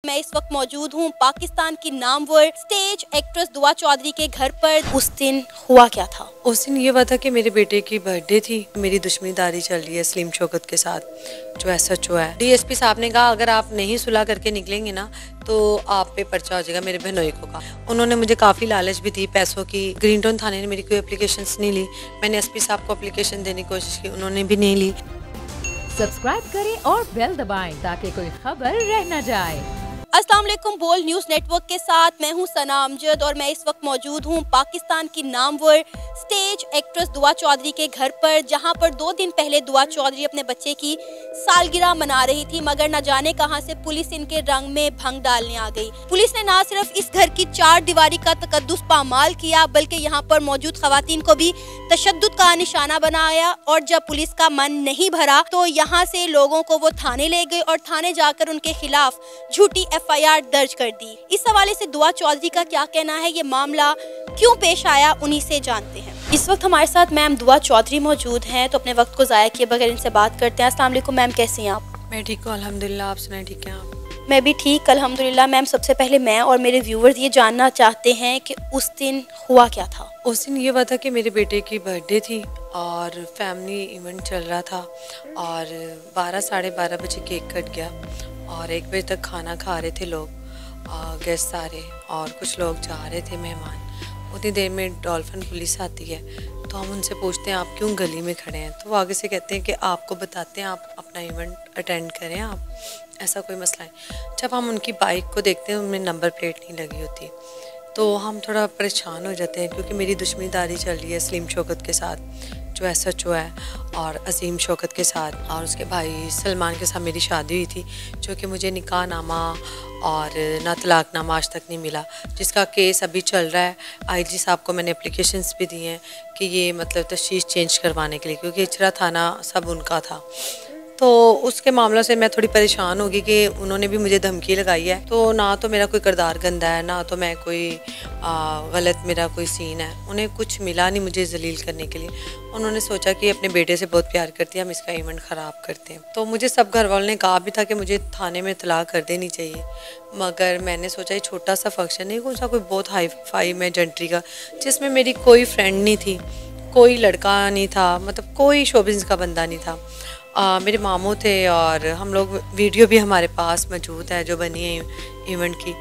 मैं इस वक्त मौजूद हूँ पाकिस्तान की नामवर स्टेज एक्ट्रेस दुआ चौधरी के घर पर। उस दिन हुआ क्या था? उस दिन ये हुआ था कि मेरे बेटे की बर्थडे थी। मेरी दुश्मनीदारी चल रही है सलीम शौकत के साथ, जो SHO है। DSP साहब ने कहा अगर आप नहीं सुलह करके निकलेंगे ना तो आप पे पर्चा हो जाएगा। मेरे बहनोई को कहा, उन्होंने मुझे काफ़ी लालच भी दी पैसों की। ग्रीन टाउन थाने ने मेरी कोई एप्लीकेशन नहीं ली। मैंने SP साहब को एप्लीकेशन देने की कोशिश की, उन्होंने भी नहीं ली। सब्सक्राइब करें और बेल दबाएं ताकि कोई खबर रह न जाए। अस्सलाम वालेकुम, बोल न्यूज़ नेटवर्क के साथ मैं हूं सना अमजद और मैं इस वक्त मौजूद हूं पाकिस्तान की नामवर स्टेज एक्ट्रेस दुआ चौधरी के घर पर, जहां पर 2 दिन पहले दुआ चौधरी अपने बच्चे की सालगिरह मना रही थी, मगर न जाने कहां से पुलिस इनके रंग में भंग डालने आ गई। पुलिस ने न सिर्फ इस घर की 4 दीवारी का तकद्दुस पामाल किया बल्कि यहां पर मौजूद खवातीन को भी तशद्दुद का निशाना बनाया। और जब पुलिस का मन नहीं भरा तो यहाँ से लोगों को वो थाने ले गए और थाने जाकर उनके खिलाफ झूठी FIR दर्ज कर दी। इस हवाले से दुआ चौधरी का क्या कहना है, ये मामला क्यों पेश आया, उन्हीं से जानते हैं। इस वक्त हमारे साथ मैम दुआ चौधरी मौजूद हैं, तो अपने वक्त को ज़ाया किए बगैर इनसे बात करते हैं। अस्सलाम वालेकुम मैम, कैसी हैं आप? मैं ठीक हूँ अल्हम्दुलिल्लाह, आप सुनाए ठीक हैं आप? मैं भी ठीक अल्हम्दुलिल्लाह। मैम सबसे पहले मैं और मेरे व्यूवर्स ये जानना चाहते हैं कि उस दिन हुआ क्या था? उस दिन ये हुआ था कि मेरे बेटे की बर्थडे थी और फैमिली इवेंट चल रहा था और 12 साढ़े 12 बजे केक कट गया और 1 बजे तक खाना खा रहे थे लोग, गेस्ट सारे, और कुछ लोग जा रहे थे मेहमान। उतनी देर में डॉल्फिन पुलिस आती है तो हम उनसे पूछते हैं आप क्यों गली में खड़े हैं, तो वो आगे से कहते हैं कि आपको बताते हैं, आप अपना इवेंट अटेंड करें, आप ऐसा कोई मसला है। जब हम उनकी बाइक को देखते हैं उनमें नंबर प्लेट नहीं लगी होती तो हम थोड़ा परेशान हो जाते हैं, क्योंकि मेरी दुश्मनीदारी चल रही है सलीम शौकत के साथ, जो SHO है, और अजीम शौकत के साथ, और उसके भाई सलमान के साथ मेरी शादी हुई थी, जो कि मुझे निकाह नामा और ना तलाक नामा आज तक नहीं मिला, जिसका केस अभी चल रहा है। IG साहब को मैंने एप्लीकेशंस भी दी हैं कि ये मतलब तशख़ीस चेंज करवाने के लिए, क्योंकि इचरा थाना सब उनका था। तो उसके मामलों से मैं थोड़ी परेशान होगी कि उन्होंने भी मुझे धमकी लगाई है। तो ना तो मेरा कोई किरदार गंदा है, ना तो मैं कोई गलत मेरा कोई सीन है। उन्हें कुछ मिला नहीं मुझे जलील करने के लिए। उन्होंने सोचा कि अपने बेटे से बहुत प्यार करती है, हम इसका इवेंट ख़राब करते हैं। तो मुझे सब घर वालों ने कहा भी था कि मुझे थाने में इत्तला कर देनी चाहिए, मगर मैंने सोचा ये छोटा सा फंक्शन नहीं, कौन सा कोई बहुत हाई फाई में जंट्री का, जिसमें मेरी कोई फ्रेंड नहीं थी, कोई लड़का नहीं था, मतलब कोई शोबिज़ का बंदा नहीं था। मेरे मामू थे और हम लोग, वीडियो भी हमारे पास मौजूद है जो बनी है इवेंट की।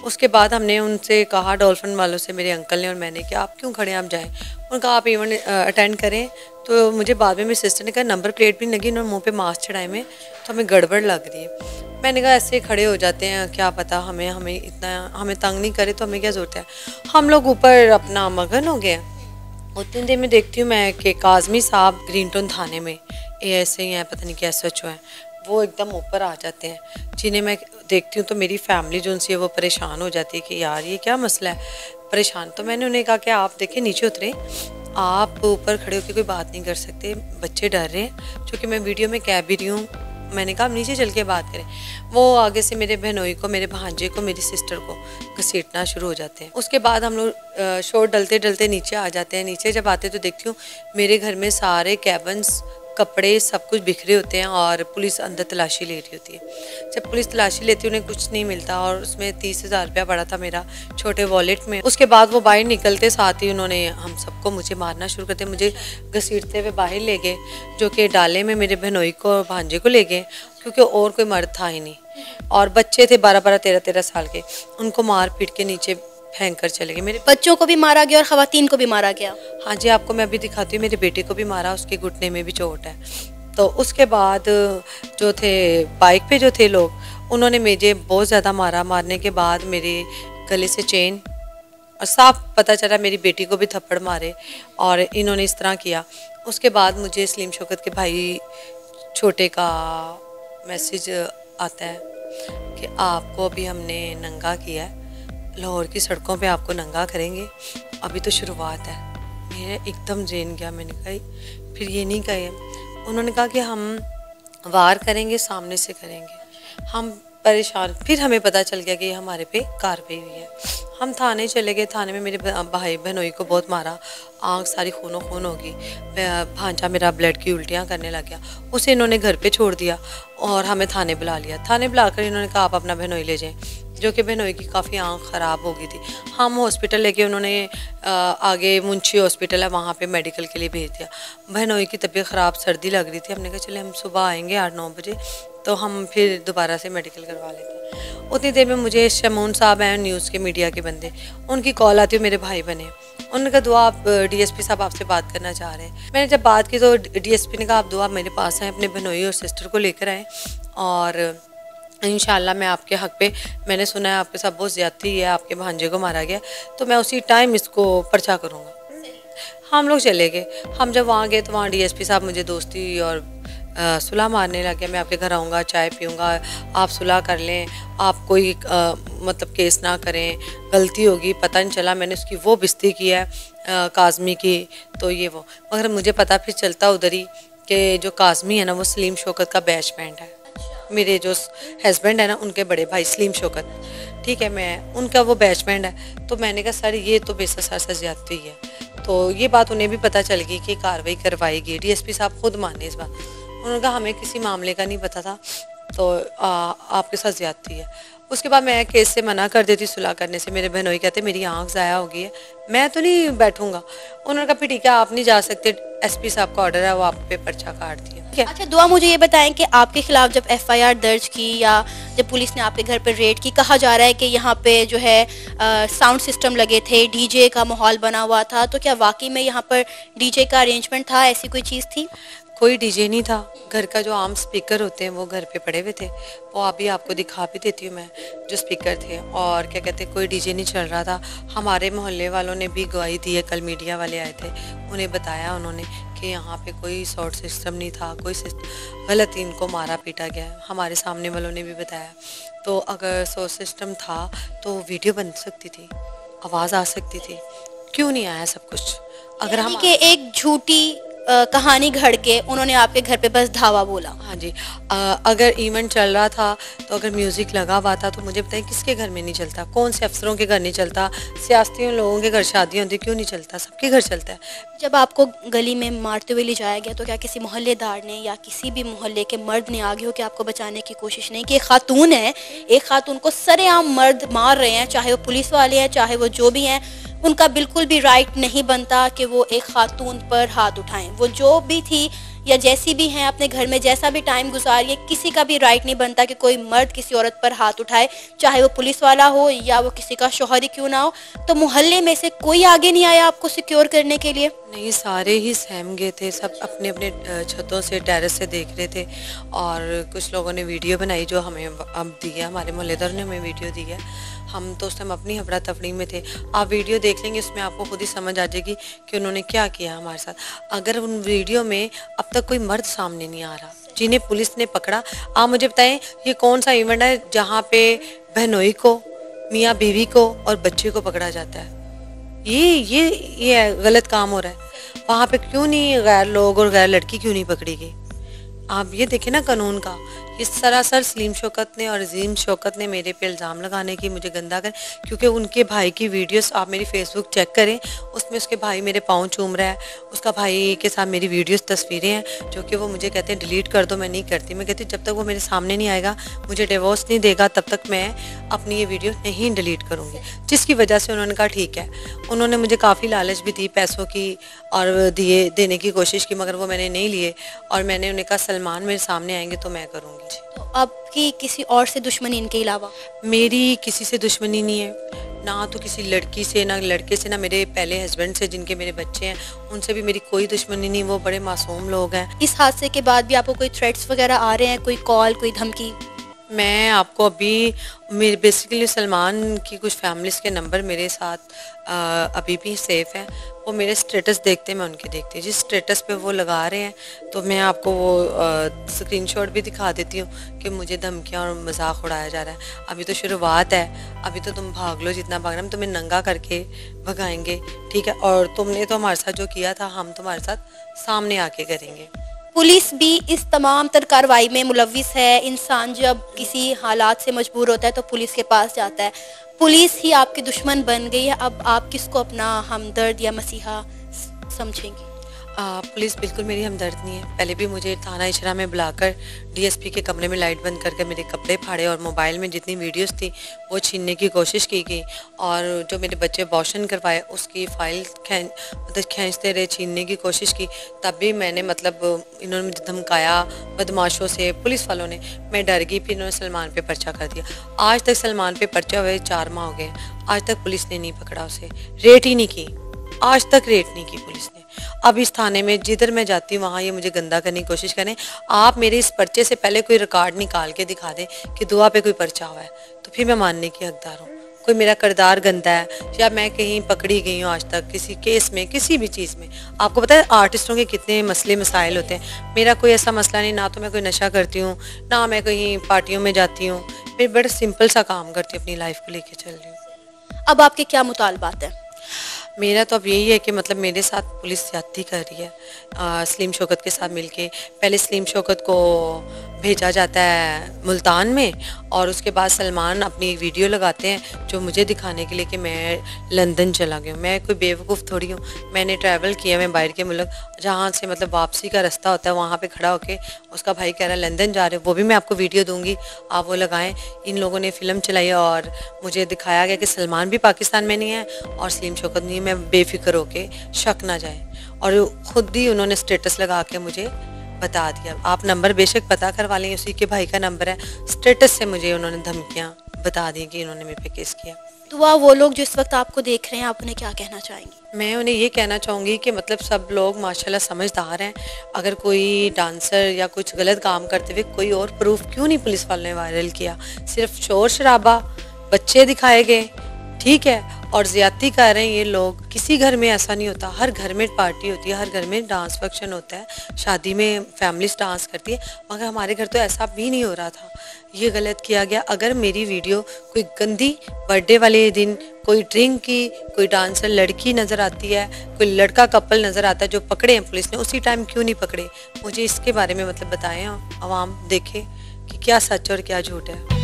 उसके बाद हमने उनसे कहा, डॉल्फिन वालों से, मेरे अंकल ने और मैंने, कि आप क्यों खड़े हैं, आप जाएं। उनका आप इवेंट अटेंड करें। तो मुझे बाद में मेरी सिस्टर ने कहा नंबर प्लेट भी लगी, उन्होंने मुँह पे मास्क चढ़ाए में, तो हमें गड़बड़ लग रही है। मैंने कहा ऐसे खड़े हो जाते हैं, क्या पता हमें इतना हमें तंग नहीं करे तो हमें क्या ज़रूरत है। हम लोग ऊपर अपना मगन हो गए। उतनी देर में देखती हूँ मैं कि काज़मी साहब ग्रीन टाउन थाने में ASA हैं, पता नहीं क्या SHO हैं, वो एकदम ऊपर आ जाते हैं, जिन्हें मैं देखती हूँ तो मेरी फैमिली जो उनसे वो परेशान हो जाती है कि यार ये क्या मसला है, परेशान। तो मैंने उन्हें कहा कि आप देखिए नीचे उतरें, आप ऊपर खड़े होकर कोई बात नहीं कर सकते, बच्चे डर रहे हैं, क्योंकि मैं वीडियो में कह भी रही हूँ। मैंने कहा आप नीचे चल के बात करें। वो आगे से मेरे बहनोई को, मेरे भांजे को, मेरी सिस्टर को घसीटना शुरू हो जाते हैं। उसके बाद हम लोग शोर डलते डलते नीचे आ जाते हैं। नीचे जब आते तो देखती हूँ मेरे घर में सारे कैबन्स, कपड़े, सब कुछ बिखरे होते हैं और पुलिस अंदर तलाशी ले रही होती है। जब पुलिस तलाशी लेती है उन्हें कुछ नहीं मिलता और उसमें 30,000 रुपया पड़ा था मेरा छोटे वॉलेट में। उसके बाद वो बाहर निकलते साथ ही उन्होंने हम सबको, मुझे मारना शुरू करते, मुझे घसीटते हुए बाहर ले गए, जो कि डाले में मेरे बहनोई को और भांजे को ले गए, क्योंकि और कोई मर्द था ही नहीं, और बच्चे थे 12-12, 13-13 साल के, उनको मार पीट के नीचे फेंक कर चले गए। मेरे बच्चों को भी मारा गया और खवातीन को भी मारा गया। हाँ जी, आपको मैं अभी दिखाती हूँ, मेरे बेटे को भी मारा, उसके घुटने में भी चोट है। तो उसके बाद जो थे बाइक पे जो थे लोग, उन्होंने मुझे बहुत ज़्यादा मारा। मारने के बाद मेरे गले से चेन, और साफ पता चला मेरी बेटी को भी थप्पड़ मारे और इन्होंने इस तरह किया। उसके बाद मुझे सलीम शौकत के भाई छोटे का मैसेज आता है कि आपको अभी हमने नंगा किया है, लाहौर की सड़कों पे आपको नंगा करेंगे, अभी तो शुरुआत है। मेरे एकदम जेन गया, मैंने कहा फिर ये नहीं कहे। उन्होंने कहा कि हम वार करेंगे, सामने से करेंगे, हम परेशान। फिर हमें पता चल गया कि हमारे पे कार्रवाई हुई है। हम थाने चले गए। थाने में मेरे भाई बहनोई को बहुत मारा, आँख सारी खूनो खून होगी। भांजा मेरा ब्लड की उल्टियाँ करने लग गया। उसे इन्होंने घर पे छोड़ दिया और हमें थाने बुला लिया। थाने बुलाकर इन्होंने कहा आप अपना बहनोई ले जाएं, जो कि बहनोई की काफ़ी आँख ख़राब हो गई थी। हम हॉस्पिटल लेके उन्होंने आगे मुंशी हॉस्पिटल है वहाँ पे मेडिकल के लिए भेज दिया। बहनोई की तबीयत ख़राब, सर्दी लग रही थी। हमने कहा चले हम सुबह आएंगे 8-9 बजे तो हम फिर दोबारा से मेडिकल करवा लेते। उतनी देर में मुझे शमून साहब हैं न्यूज़ के मीडिया के बंदे, उनकी कॉल आती है, मेरे भाई बने। उन्होंने कहा दुआ आप डीएसपी साहब आपसे बात करना चाह रहे हैं। मैंने जब बात की तो डीएसपी ने कहा आप दुआ मेरे पास हैं, अपने बहनोई और सिस्टर को लेकर आएँ और इंशाल्लाह मैं आपके हक़ पे, मैंने सुना है आपके साथ बहुत ज़्यादती है, आपके भांजे को मारा गया, तो मैं उसी टाइम इसको पर्चा करूँगा। हम लोग चले गए। हम जब वहाँ गए तो वहाँ डीएसपी साहब मुझे दोस्ती और सुलह मारने लगे। मैं आपके घर आऊँगा, चाय पीऊँगा, आप सुलह कर लें, आप कोई मतलब केस ना करें, गलती होगी, पता नहीं चला मैंने उसकी वो बेइज्जती की है काज़मी की, तो ये वो। मगर मुझे पता फिर चलता उधर ही कि जो काज़मी है ना वो सलीम शौकत का बैचमेंट है। मेरे जो हस्बैंड है ना उनके बड़े भाई सलीम शौकत, ठीक है, मैं उनका वो बैचमेंट है। तो मैंने कहा सर ये तो बेसर से ज़्यादती है। तो ये बात उन्हें भी पता चल गई कि कार्रवाई करवाई गई। डीएसपी साहब खुद माने इस बात। उन्होंने कहा हमें किसी मामले का नहीं पता था, तो आपके साथ ज़्यादती है। उसके बाद मैं केस से मना कर देती सुलह करने से। मेरे बहनोई कहते मेरी आंख ज़ाया हो गई है, मैं तो नहीं बैठूंगा। उन्होंने कहा फिर ठीक है आप नहीं जा सकते, एसपी साहब का ऑर्डर है, वो आप पे पर्चा काट दिया। अच्छा दुआ मुझे ये बताएं कि आपके खिलाफ जब एफआईआर दर्ज की या जब पुलिस ने आपके घर पर रेड की, कहा जा रहा है कि यहाँ पे जो है साउंड सिस्टम लगे थे, डीजे का माहौल बना हुआ था, तो क्या वाकई में यहाँ पर डीजे का अरेंजमेंट था, ऐसी कोई चीज़ थी? कोई डीजे नहीं था। घर का जो आम स्पीकर होते हैं वो घर पे पड़े हुए थे, वो अभी आपको दिखा भी देती हूँ मैं, जो स्पीकर थे। और क्या कहते हैं कोई डीजे नहीं चल रहा था। हमारे मोहल्ले वालों ने भी गवाही दी है, कल मीडिया वाले आए थे, उन्हें बताया उन्होंने कि यहाँ पे कोई साउंड सिस्टम नहीं था, कोई गलत इनको मारा पीटा गया। हमारे सामने वालों ने भी बताया। तो अगर साउंड सिस्टम था तो वीडियो बन सकती थी, आवाज़ आ सकती थी, क्यों नहीं आया सब कुछ? अगर हम एक झूठी कहानी घड़ के उन्होंने आपके घर पे बस धावा बोला। हाँ जी, अगर इवेंट चल रहा था तो अगर म्यूज़िक लगा हुआ था तो मुझे बताएं किसके घर में नहीं चलता? कौन से अफसरों के घर नहीं चलता? सियासतियों लोगों के घर शादियाँ होती, क्यों नहीं चलता? सबके घर चलता है। जब आपको गली में मारते हुए ले जाया गया तो क्या किसी मोहल्लेदार ने या किसी भी मोहल्ले के मर्द ने आगे हो के आपको बचाने की कोशिश नहीं की? एक खातून है, एक खातून को सरेआम मर्द मार रहे हैं, चाहे वो पुलिस वाले हैं चाहे वो जो भी हैं, उनका बिल्कुल भी राइट नहीं बनता कि वो एक खातून पर हाथ उठाएं। वो जो भी थी या जैसी भी हैं, अपने घर में जैसा भी टाइम गुजारिए, किसी का भी राइट नहीं बनता कि कोई मर्द किसी औरत पर हाथ उठाए, चाहे वो पुलिस वाला हो या वो किसी का शौहर ही क्यों ना हो। तो मोहल्ले में से कोई आगे नहीं आया आपको सिक्योर करने के लिए? नहीं, सारे ही सहम गए थे। सब अपने अपने छतों से, टेरेस से देख रहे थे। और कुछ लोगों ने वीडियो बनाई जो हमें अब दी है, हमारे मोहल्लेदार ने हमें वीडियो दी है। हम तो उस टाइम अपनी हफड़ा तफड़ी में थे। आप वीडियो देख लेंगे, उसमें आपको खुद ही समझ आ जाएगी कि उन्होंने क्या किया हमारे साथ। अगर उन वीडियो में अब तक कोई मर्द सामने नहीं आ रहा जिन्हें पुलिस ने पकड़ा। आप मुझे बताएं ये कौन सा इवेंट है जहाँ पे बहनोई को, मियाँ बीवी को और बच्चे को पकड़ा जाता है? ये गलत काम हो रहा है। वहाँ पे क्यों नहीं गैर लोग और गैर लड़की क्यों नहीं पकड़ी गई? आप ये देखें ना कानून का। इस सरासर सलीम शौकत ने और अजीम शौकत ने मेरे पे इल्ज़ाम लगाने की, मुझे गंदा कर, क्योंकि उनके भाई की वीडियोस आप मेरी फेसबुक चेक करें, उसमें उसके भाई मेरे पाँव चूम रहा है। उसका भाई के साथ मेरी वीडियोस तस्वीरें हैं जो कि वो मुझे कहते हैं डिलीट कर दो। मैं नहीं करती। मैं कहती जब तक वो मेरे सामने नहीं आएगा, मुझे डिवोर्स नहीं देगा, तब तक मैं अपनी ये वीडियो नहीं डिलीट करूँगी। जिसकी वजह से उन्होंने कहा ठीक है। उन्होंने मुझे काफ़ी लालच भी दी पैसों की और देने की कोशिश की, मगर वो मैंने नहीं लिए। और मैंने उन्हें कहा सलमान मेरे सामने आएंगे तो मैं करूँगी। तो आपकी किसी और से दुश्मनी इनके अलावा? मेरी किसी से दुश्मनी नहीं है, ना तो किसी लड़की से, ना लड़के से, ना मेरे पहले हस्बैंड से जिनके मेरे बच्चे हैं, उनसे भी मेरी कोई दुश्मनी नहीं। वो बड़े मासूम लोग हैं। इस हादसे के बाद भी आपको कोई थ्रेट्स वगैरह आ रहे हैं, कोई कॉल, कोई धमकी? मैं आपको अभी मेरे बेसिकली सलमान की कुछ फैमिलीज़ के नंबर मेरे साथ अभी भी सेफ़ हैं। वो मेरे स्टेटस देखते, मैं उनके देखती हूँ। जिस स्टेटस पे वो लगा रहे हैं तो मैं आपको वो स्क्रीनशॉट भी दिखा देती हूँ कि मुझे धमकियाँ और मजाक उड़ाया जा रहा है। अभी तो शुरुआत है, अभी तो तुम भाग लो जितना भागना, हम तुम्हें नंगा करके भगाएंगे, ठीक है? और तुमने तो हमारे साथ जो किया था, हम तुम्हारे साथ सामने आके करेंगे। पुलिस भी इस तमाम तर कार्रवाई में मुलविस है। इंसान जब किसी हालात से मजबूर होता है तो पुलिस के पास जाता है। पुलिस ही आपकी दुश्मन बन गई है, अब आप किसको अपना हमदर्द या मसीहा समझेंगी? पुलिस बिल्कुल मेरी हमदर्द नहीं है। पहले भी मुझे थाना इशरा में बुलाकर डीएसपी के कमरे में लाइट बंद करके मेरे कपड़े फाड़े और मोबाइल में जितनी वीडियोस थी वो छीनने की कोशिश की गई, और जो मेरे बच्चे अबॉर्शन करवाए उसकी फ़ाइल खींचते रहे, छीनने की कोशिश की। तब भी मैंने इन्होंने मुझे धमकाया बदमाशों से, पुलिस वालों ने। मैं डर गई, फिर इन्होंने सलमान पे पर्चा कर दिया। आज तक सलमान पे पर्चा हुए 4 माह हो गए, आज तक पुलिस ने नहीं पकड़ा उसे, रेट ही नहीं की, आज तक रेट नहीं की पुलिस ने। अब इस थाने में जिधर मैं जाती हूँ वहाँ ये मुझे गंदा करने की कोशिश करें। आप मेरे इस पर्चे से पहले कोई रिकॉर्ड निकाल के दिखा दें कि दुआ पे कोई पर्चा हुआ है, तो फिर मैं मानने की हकदार हूँ। कोई मेरा किरदार गंदा है या मैं कहीं पकड़ी गई हूँ आज तक किसी केस में, किसी भी चीज़ में। आपको पता है आर्टिस्टों के कितने मसले मसाइल होते हैं, मेरा कोई ऐसा मसला नहीं। ना तो मैं कोई नशा करती हूँ, ना मैं कहीं पार्टियों में जाती हूँ। मैं बड़ा सिंपल सा काम करती हूँ, अपनी लाइफ को लेके चल रही हूँ। अब आपके क्या मुतालबात हैं? मेरा तो अब यही है कि मेरे साथ पुलिस ज्यादती कर रही है। सलीम शौकत के साथ मिलके पहले सलीम शौकत को भेजा जाता है मुल्तान में, और उसके बाद सलमान अपनी वीडियो लगाते हैं जो मुझे दिखाने के लिए कि मैं लंदन चला गया हूँ। मैं कोई बेवकूफ़ थोड़ी हूँ, मैंने ट्रैवल किया, मैं बाहर के मुल्क जहाँ से वापसी का रास्ता होता है वहाँ पे खड़ा होके उसका भाई कह रहा है लंदन जा रहे हो, वो भी मैं आपको वीडियो दूंगी, आप वो लगाएं। इन लोगों ने फ़िल्म चलाई और मुझे दिखाया गया कि सलमान भी पाकिस्तान में नहीं है और सलीम शौकत नहीं, मैं बेफिक्र होके शक ना जाए। और ख़ुद ही उन्होंने स्टेटस लगा के मुझे बता दिया, आप नंबर बेशक पता करवा लें, उसी के भाई का नंबर है। स्टेटस से मुझे उन्होंने धमकियाँ बता दी कि इन्होंने मेरे पे केस किया। दुआ वो लोग जो इस वक्त आपको देख रहे हैं, आप उन्हें क्या कहना चाहेंगी? मैं उन्हें ये कहना चाहूँगी कि सब लोग माशाल्लाह समझदार हैं। अगर कोई डांसर या कुछ गलत काम करते हुए कोई और प्रूफ क्यों नहीं पुलिस वालों ने वायरल किया? सिर्फ शोर शराबा, बच्चे दिखाए गए, ठीक है, और ज़्यादती कर रहे हैं ये लोग। किसी घर में ऐसा नहीं होता, हर घर में पार्टी होती है, हर घर में डांस फंक्शन होता है, शादी में फैमिलीज डांस करती है, मगर हमारे घर तो ऐसा भी नहीं हो रहा था। ये गलत किया गया। अगर मेरी वीडियो कोई गंदी बर्थडे वाले दिन कोई ड्रिंक की, कोई डांसर लड़की नज़र आती है, कोई लड़का कपल नज़र आता है जो पकड़े हैं पुलिस ने, उसी टाइम क्यों नहीं पकड़े? मुझे इसके बारे में बताएं, आवाम देखे कि क्या सच और क्या झूठ है।